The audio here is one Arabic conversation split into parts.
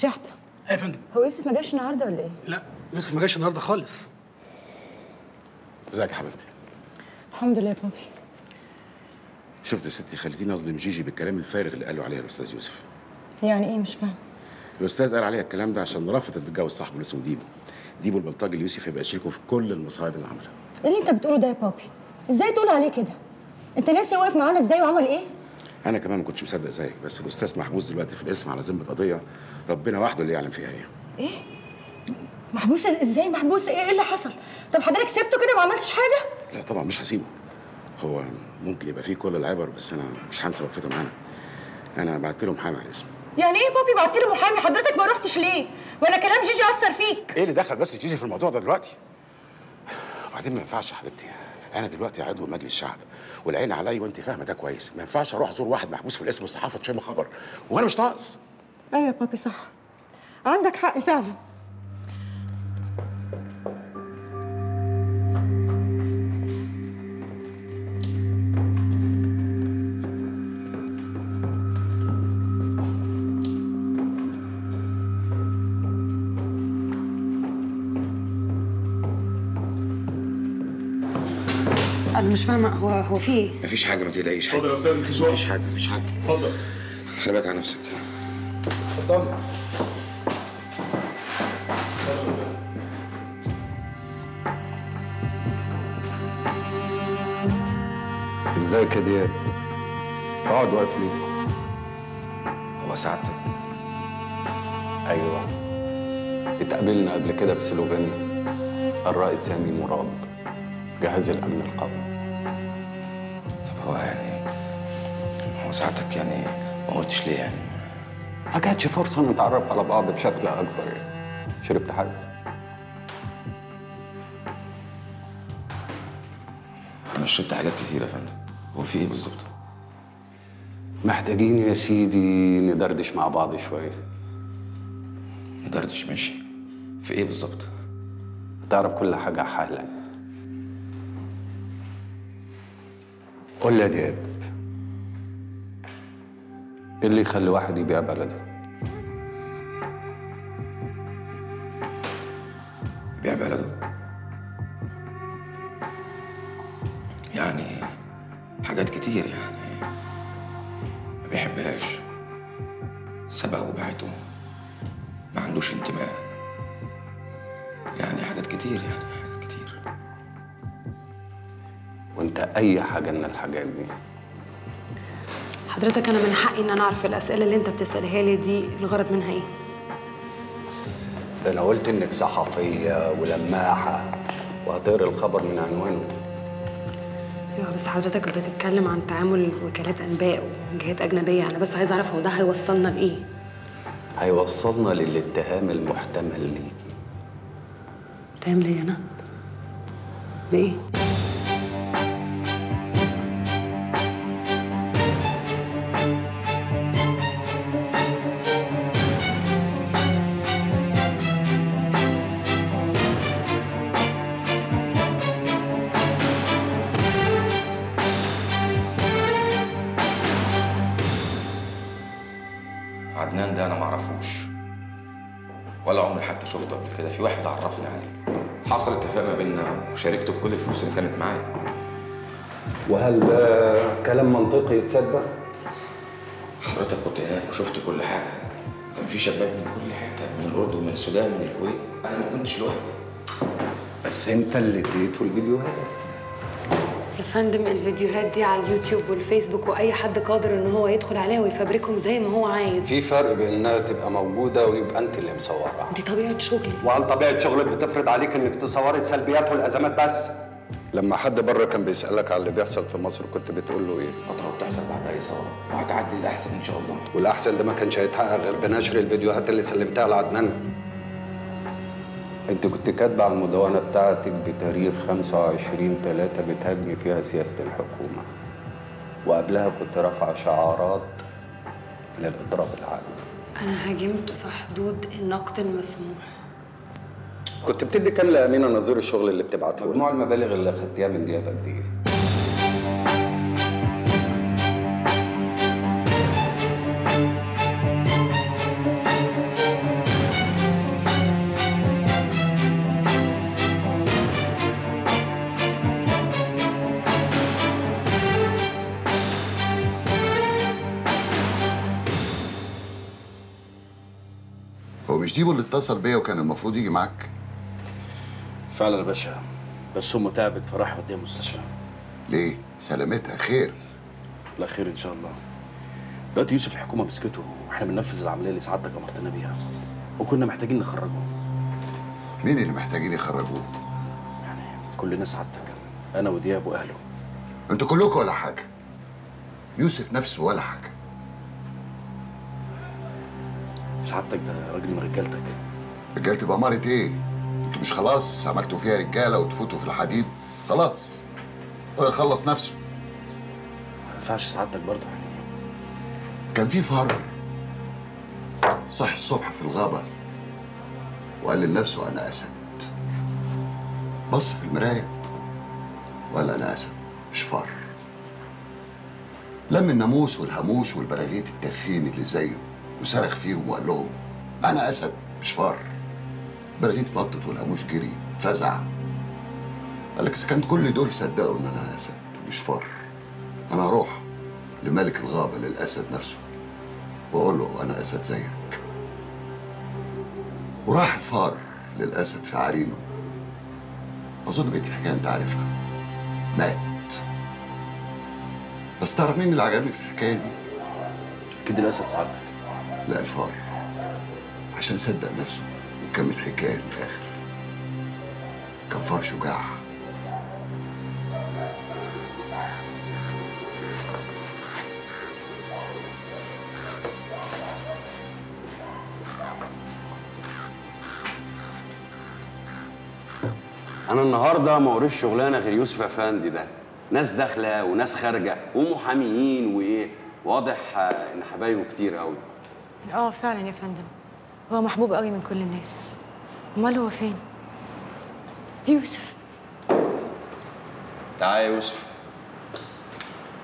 شحتة. ايه يا فندم؟ هو يوسف ما جاش النهارده ولا ايه؟ لا يوسف ما جاش النهارده خالص. ازيك يا حبيبتي؟ الحمد لله يا بابي. شفت يا ستي، خليتيني اظلم جيجي بالكلام الفارغ اللي قاله عليها الاستاذ يوسف. يعني ايه؟ مش فاهم. الاستاذ قال عليها الكلام ده عشان رفضت تتجوز صاحبه اللي اسمه ديبو. ديبو البلطجي اللي يوسف يبقى شريكه في كل المصايب اللي عملها. ايه اللي انت بتقوله ده يا بابي؟ ازاي تقول عليه كده؟ انت ناسي واقف معانا ازاي وعمل ايه؟ انا كمان ما كنتش مصدق زيك، بس الاستاذ محبوس دلوقتي في القسم على ذمه قضيه ربنا وحده اللي يعلم فيها ايه. ايه؟ محبوس ازاي؟ محبوس ايه اللي حصل؟ طب حضرتك سبته كده ما عملتش حاجه؟ لا طبعا مش هسيبه. هو ممكن يبقى فيه كل العبر، بس انا مش هنسى وقفته معانا. انا بعت له محامي على الاسم. يعني ايه بابي بعت له محامي؟ حضرتك ما رحتش ليه؟ ولا كلام جيجي اثر فيك؟ ايه اللي دخل بس جيجي في الموضوع ده دلوقتي؟ وبعدين ما ينفعش يا حبيبتي، انا دلوقتي عضو مجلس الشعب والعين عليا وانت فاهمه ده كويس. ما ينفعش اروح ازور واحد محبوس في الاسم والصحافه تشم خبر وانا مش ناقص. ايوه يا بابي صح، عندك حق فعلا. أنا مش فاهمة هو في إيه؟ مفيش حاجه، ما تقلقيش. اتفضل يا استاذ الكشوف. مفيش حاجه مفيش حاجه. اتفضل. خلي بالك على نفسك. اتفضل. ازيك يا دياب؟ اقعد واقف ليه؟ هو سعادتك؟ ايوه، اتقابلنا قبل كده في سلوفينيا. الرائد سامي مراد، جهاز الامن القومي. طب هو سعادتك يعني ما قلتش ليه يعني؟ ما كانتش فرصه نتعرف على بعض بشكل اكبر يعني. شربت حاجه؟ انا شربت حاجات كتير يا فندم. هو في ايه بالظبط؟ محتاجين يا سيدي ندردش مع بعض شويه. ندردش ماشي. في ايه بالظبط؟ تعرف كل حاجه حالا. قول لي يا دياب، ايه اللي يخلي واحد يبيع بلده؟ يبيع بلده؟ يعني حاجات كتير يعني ما بيحبهاش، سبق وبعته، ما عندوش انتماء، يعني حاجات كتير يعني حاجات كتير. وانت اي حاجه من الحاجات دي؟ حضرتك أنا من حقي إن أنا أعرف الأسئلة اللي أنت بتسألها لي دي الغرض منها إيه؟ ده انا قلت انك صحفيه ولماحه وهتقري الخبر من عنوانه. أيوه بس حضرتك بتتكلم عن تعامل وكالات أنباء وجهات أجنبية، أنا بس عايزة أعرف هو ده هيوصلنا لإيه؟ هيوصلنا للاتهام المحتمل ليكي. اتهام ليا أنا؟ بإيه؟ عدنان ده انا ما اعرفوش ولا عمري حتى شفته قبل كده. في واحد عرفني عليه، حصل اتفاق ما بيننا وشاركته بكل الفلوس اللي كانت معايا. وهل ده كلام منطقي يتصدق؟ حضرتك كنت هناك وشفت كل حاجه، كان في شباب من كل حته، من الاردن، من السودان، من الكويت. انا ما كنتش لوحدي. بس انت اللي اديته الفيديوهات. يا فندم الفيديوهات دي على اليوتيوب والفيسبوك واي حد قادر ان هو يدخل عليها ويفبركهم زي ما هو عايز. في فرق بين انها تبقى موجوده ويبقى انت اللي مصورها. دي طبيعه شغلي. وهل طبيعه شغلك بتفرض عليك انك تصوري السلبيات والازمات بس؟ لما حد بره كان بيسالك على اللي بيحصل في مصر كنت بتقول له ايه؟ فتره بتحصل بعد اي ثوره وهتعدي الاحسن ان شاء الله. والاحسن ده ما كانش هيتحقق غير بنشر الفيديوهات اللي سلمتها لعدنان. انت كنت كاتبه على المدونه بتاعتك بتاريخ 25/3 بتهاجمي فيها سياسه الحكومه، وقبلها كنت رافعه شعارات للاضراب العام. انا هاجمت في حدود النقد المسموح. كنت بتدي كام لامينه نظير الشغل اللي بتبعته؟ مجموع المبالغ اللي اخدتيها من دياب قد ايه؟ مش ديبو اللي اتصل بيا وكان المفروض يجي معاك؟ فعلا يا باشا، بس امه تعبت فراح وديها المستشفى. ليه؟ سلامتها خير؟ لا خير ان شاء الله. دلوقتي يوسف الحكومه مسكته واحنا بننفذ العمليه اللي سعادتك امرتنا بيها، وكنا محتاجين نخرجه. مين اللي محتاجين يخرجوه؟ يعني كلنا سعادتك، انا ودياب واهله. انتوا كلكم ولا حاجه. يوسف نفسه ولا حاجه. سعادتك ده راجل من رجالتك. رجالتي بأمارة ايه؟ انتوا مش خلاص عملتوا فيها رجاله وتفوتوا في الحديد؟ خلاص هو يخلص نفسه. ما ينفعش سعادتك برضه. كان في فار صح الصبح في الغابه وقال لنفسه انا اسد. بص في المرايه وقال انا اسد مش فار. لم الناموس والهاموش والبراغيث التافهين اللي زيه وصرخ فيهم وقال لهم انا اسد مش فار. البراغيث نطت والهاموش جري فزع. قال لك اذا كان كل دول صدقوا ان انا اسد مش فار، انا هروح لملك الغابه للاسد نفسه واقول له انا اسد زيك. وراح الفار للاسد في عرينه. اظن بقيت الحكايه انت عارفها. مات. بس تعرف مين اللي عجبني في الحكايه دي؟ اكيد الاسد سعادتك. لا الفار، عشان صدق نفسه وكمل الحكايه للاخر. كان فار شجاع. انا النهارده ما وريش شغلانه غير يوسف افندي ده. ناس داخله وناس خارجه ومحاميين وايه. واضح ان حبايبه كتير قوي. فعلا يا فندم، هو محبوب قوي من كل الناس. امال هو فين؟ يوسف. تعالى يا يوسف،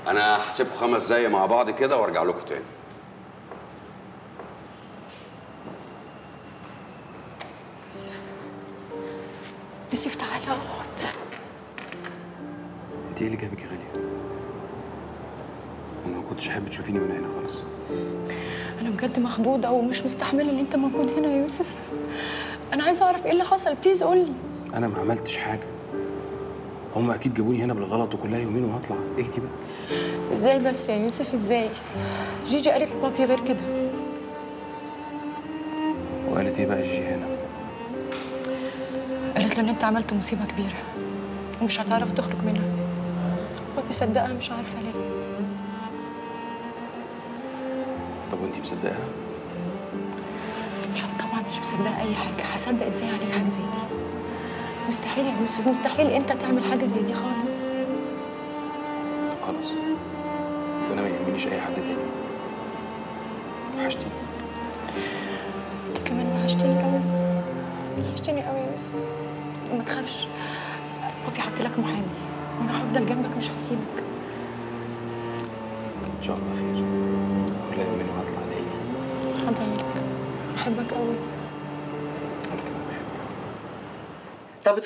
انا هسيبكم 5 دقايق مع بعض كده وارجع لكم تاني. يوسف تعالى اقعد. انت ايه اللي جابك يا غاليه؟ انا ما كنتش احب تشوفيني وانا هنا خالص. انا بجد مخضوضه ومش مستحمله ان انت موجود هنا يا يوسف. انا عايزه اعرف ايه اللي حصل، بليز قول لي. انا ما عملتش حاجه، هم اكيد جابوني هنا بالغلط وكلها يومين وهطلع. اهدي بقى. ازاي بس يا يوسف ازاي؟ جيجي قالت لبابي غير كده. وقالت ايه بقى جيجي هنا؟ قالت له ان انت عملت مصيبه كبيره ومش هتعرف تخرج منها. بابي صدقها مش عارفه ليه. طب وانتي مصدقاها؟ لا طبعا مش مصدقه اي حاجه. هصدق ازاي عليك حاجه زي دي؟ مستحيل يا يوسف، مستحيل انت تعمل حاجه زي دي خالص. طب خلاص، وانا ما يهمنيش اي حد تاني. وحشتيني. انت كمان وحشتني قوي. وحشتني قوي يا يوسف. وما تخافش، بابي حط لك محامي وانا هفضل جنبك مش هسيبك. ان شاء الله خير. كلها يومين وهطلع. ادعيلي. هدعيلك. بحبك قوي.